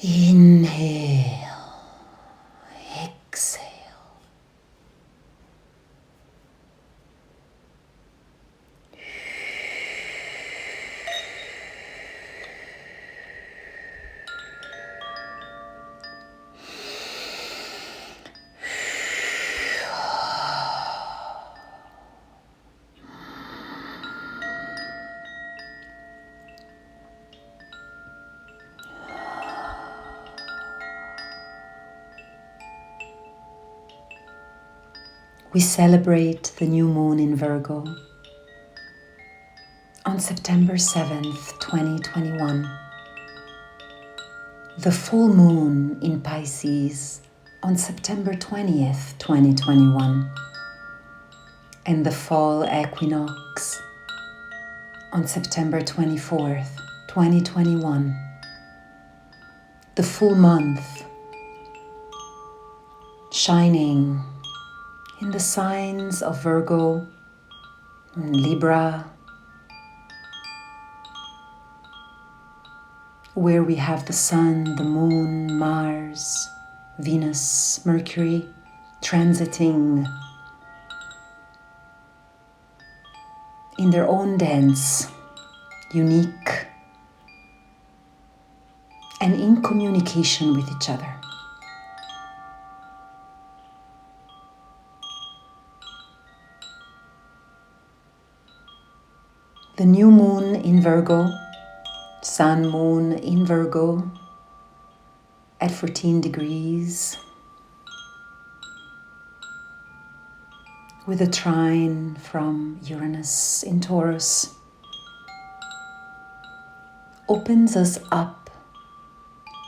Inhale, exhale. We celebrate the new moon in Virgo on September 7th, 2021. The full moon in Pisces on September 20th, 2021. And the Fall Equinox on September 24th, 2021. The full month shining in the signs of Virgo and Libra, where we have the Sun, the Moon, Mars, Venus, Mercury transiting in their own dance, unique, and in communication with each other. The new moon in Virgo, Sun, Moon in Virgo at 14 degrees with a trine from Uranus in Taurus opens us up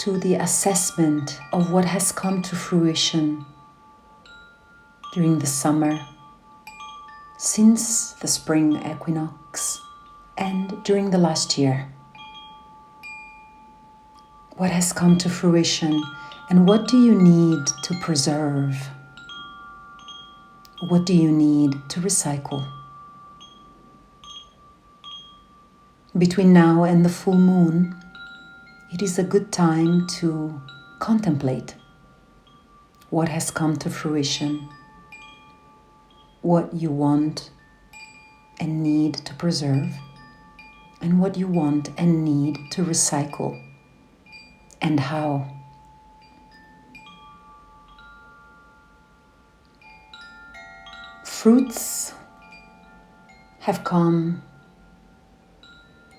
to the assessment of what has come to fruition during the summer, since the spring equinox, and during the last year. What has come to fruition, and what do you need to preserve? What do you need to recycle? Between now and the full moon, it is a good time to contemplate what has come to fruition, what you want and need to preserve, and what you want and need to recycle, and how. Fruits have come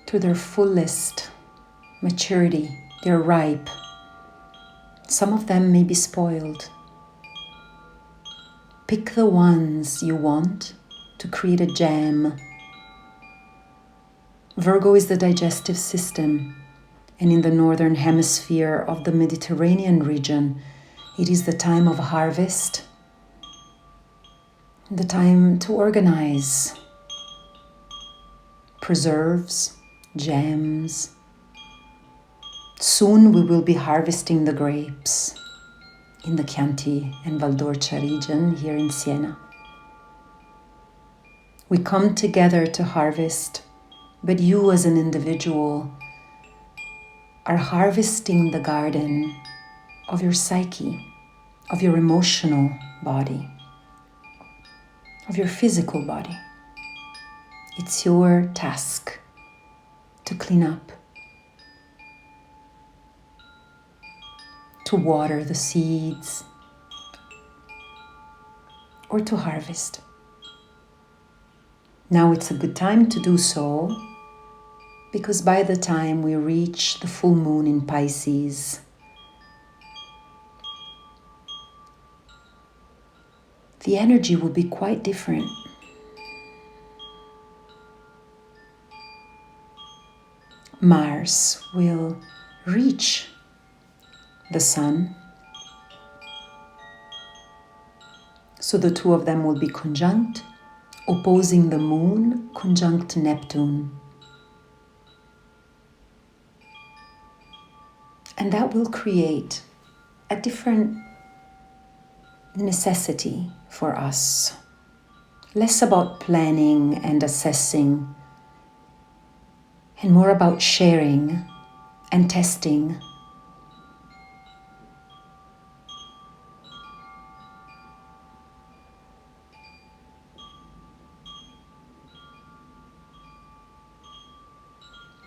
to their fullest maturity. They're ripe. Some of them may be spoiled. Pick the ones you want to create a jam. Virgo is the digestive system, and in the northern hemisphere of the Mediterranean region, it is the time of harvest, the time to organize preserves, jams. Soon we will be harvesting the grapes in the Chianti and Valdorcia region here in Siena. We come together to harvest, but you as an individual are harvesting the garden of your psyche, of your emotional body, of your physical body. It's your task to clean up, to water the seeds, or to harvest. Now it's a good time to do so, because by the time we reach the full moon in Pisces, the energy will be quite different. Mars will reach the Sun, so the two of them will be conjunct, opposing the Moon, conjunct Neptune. And that will create a different necessity for us. Less about planning and assessing, and more about sharing and testing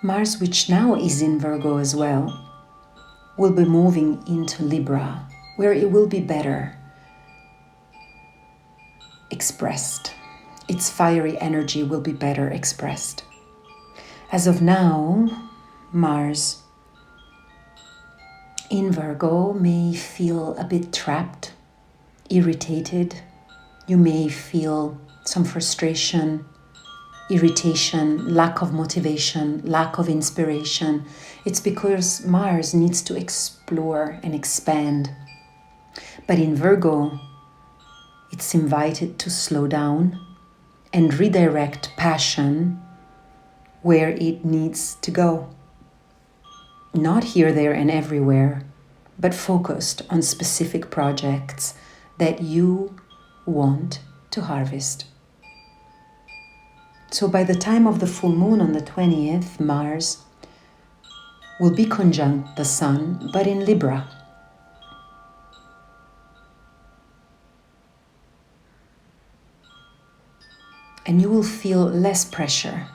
Mars, which now is in Virgo as well, will be moving into Libra, where it will be better expressed. Its fiery energy will be better expressed. As of now, Mars in Virgo may feel a bit trapped, irritated. You may feel some frustration, irritation, lack of motivation, lack of inspiration. It's because Mars needs to explore and expand. But in Virgo, it's invited to slow down and redirect passion where it needs to go. Not here, there, and everywhere, but focused on specific projects that you want to harvest. So by the time of the full moon on the 20th, Mars will be conjunct the Sun, but in Libra. And you will feel less pressure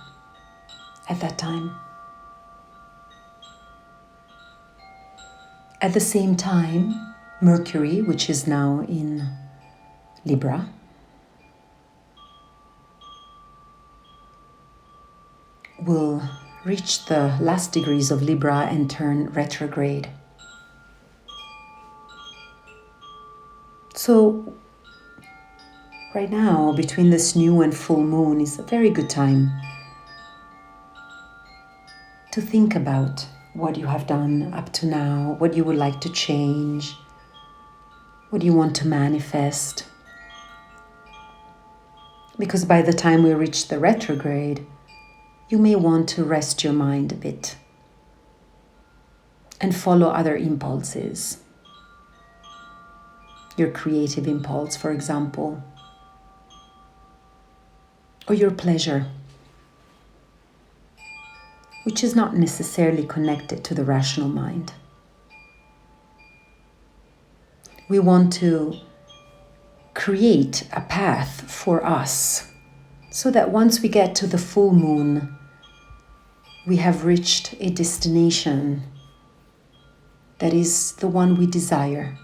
at that time. At the same time, Mercury, which is now in Libra, will reach the last degrees of Libra and turn retrograde. So right now, between this new and full moon is a very good time to think about what you have done up to now, what you would like to change, what you want to manifest. Because by the time we reach the retrograde, you may want to rest your mind a bit and follow other impulses. Your creative impulse, for example, or your pleasure, which is not necessarily connected to the rational mind. We want to create a path for us so that once we get to the full moon, we have reached a destination that is the one we desire.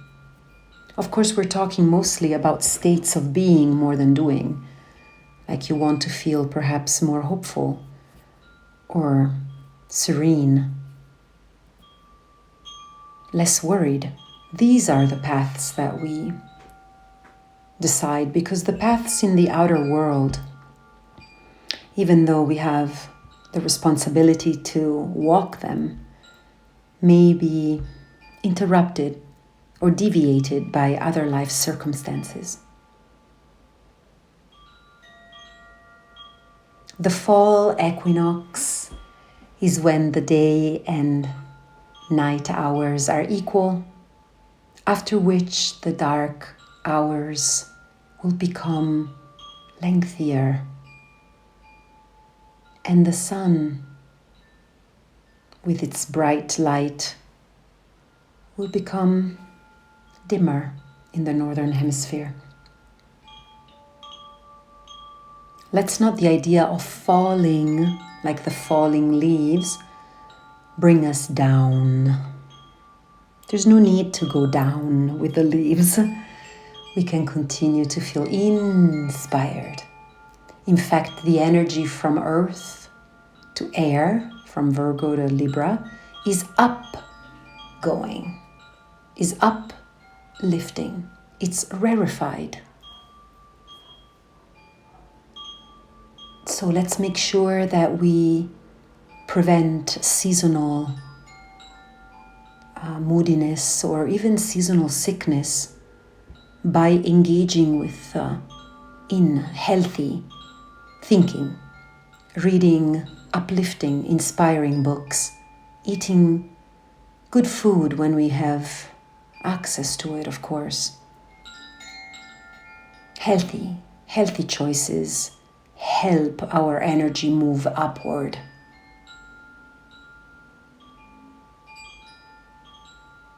Of course, we're talking mostly about states of being more than doing. Like you want to feel perhaps more hopeful or serene, less worried. These are the paths that we decide, because the paths in the outer world, even though we have the responsibility to walk them, may be interrupted or deviated by other life circumstances. The fall equinox is when the day and night hours are equal, after which the dark hours will become lengthier and the sun with its bright light will become dimmer in the northern hemisphere. Let's not the idea of falling, like the falling leaves, bring us down. There's no need to go down with the leaves. We can continue to feel inspired. In fact, the energy from earth to air, from Virgo to Libra, is upgoing, is uplifting. It's rarefied. So let's make sure that we prevent seasonal moodiness or even seasonal sickness by engaging with in healthy thinking, reading uplifting, inspiring books, eating good food when we have access to it, of course. Healthy choices help our energy move upward.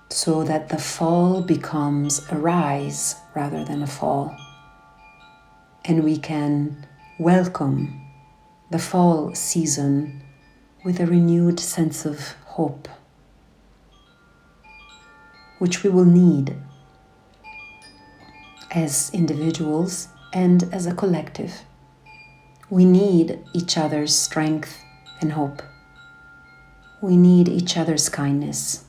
So that the fall becomes a rise rather than a fall. And we can welcome the fall season with a renewed sense of hope, which we will need as individuals and as a collective. We need each other's strength and hope. We need each other's kindness.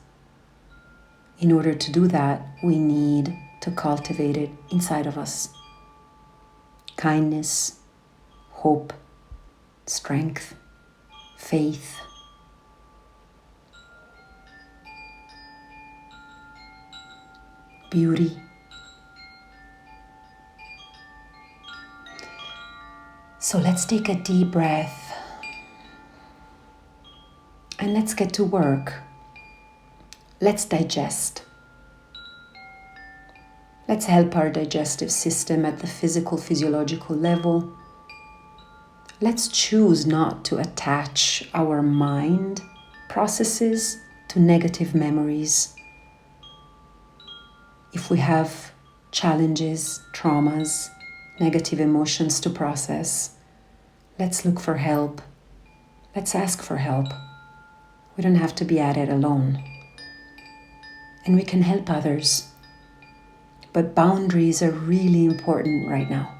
In order to do that, we need to cultivate it inside of us. Kindness, hope, strength, faith. Beauty. So let's take a deep breath and let's get to work. Let's digest. Let's help our digestive system at the physical, physiological level. Let's choose not to attach our mind processes to negative memories. If we have challenges, traumas, negative emotions to process, let's look for help. Let's ask for help. We don't have to be at it alone. And we can help others. But boundaries are really important right now.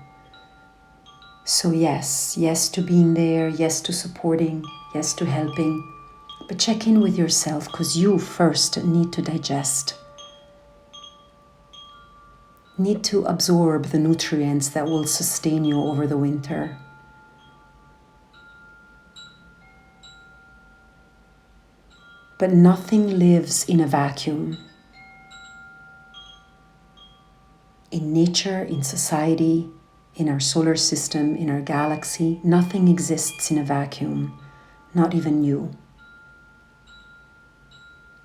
So yes to being there, yes to supporting, yes to helping. But check in with yourself, because you first need to digest. Need to absorb the nutrients that will sustain you over the winter. But nothing lives in a vacuum. In nature, in society, in our solar system, in our galaxy, nothing exists in a vacuum, not even you.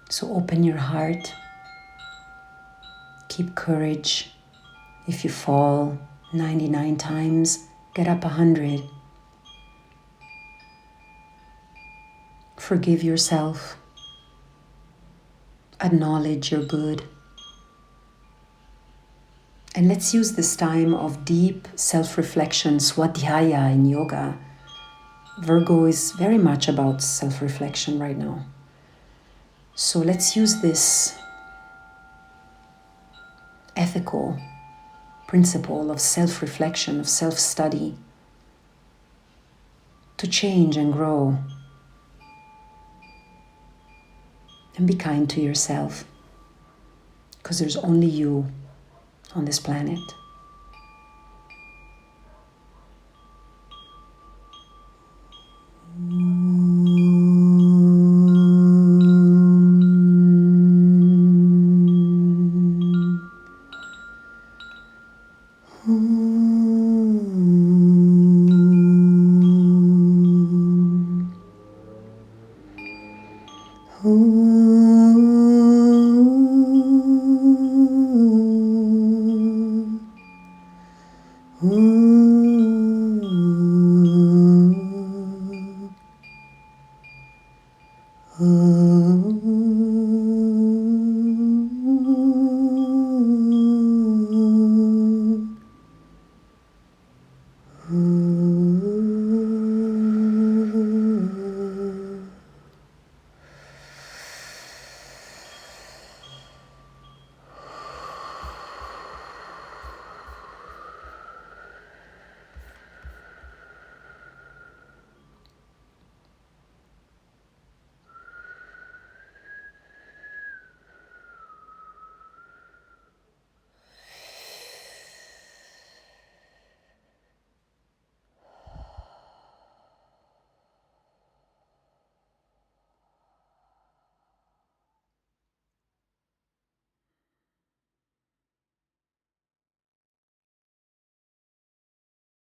So open your heart, keep courage. If you fall 99 times, get up 100. Forgive yourself. Acknowledge you're good. And let's use this time of deep self-reflection, swadhyaya in yoga. Virgo is very much about self-reflection right now. So let's use this ethical principle of self-reflection, of self-study, to change and grow. And be kind to yourself, because there's only you on this planet.